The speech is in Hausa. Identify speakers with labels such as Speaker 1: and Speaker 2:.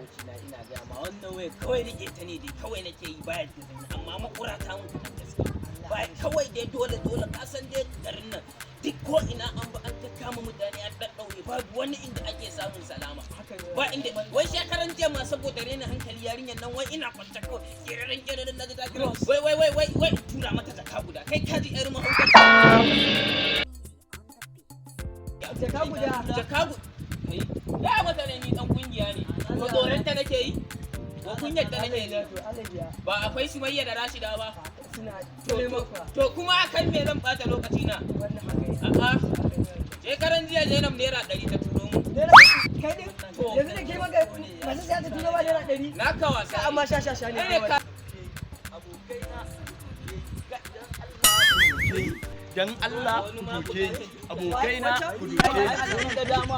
Speaker 1: abokina ina ga ma wannan wai kawai rike ta ne dai kawai nake yi baya da amma makura ta mun kuɗin gaskiya ba kawai dai dole ka san dai garin nan duk ko ina an ba an ta kama mutane an daddaure babu wani inda ake samun salama ba inda wai shekaran jiya ma saboda rena hankali yarinyar nan wai ina kwanta kawai kirarin na ta kira wai tura mata jaka guda kai ka ji yar mahaukaci jaka guda kai ya mata ne ni dan kungiya ne ko tsoron ta nake yi ko kunyar ta nake yi ba akwai Sumayya da Rashida ba to kuma akan me zan bata lokaci na a'a shekaran jiya Zainab naira 100 ta turo mu
Speaker 2: kai din yanzu da kai maka masu sai ta turo ba naira 100
Speaker 1: na ka wasa
Speaker 2: amma sha ne
Speaker 1: abokaina
Speaker 3: dan Allah ku duke ni abokaina ku duke ni
Speaker 1: da dama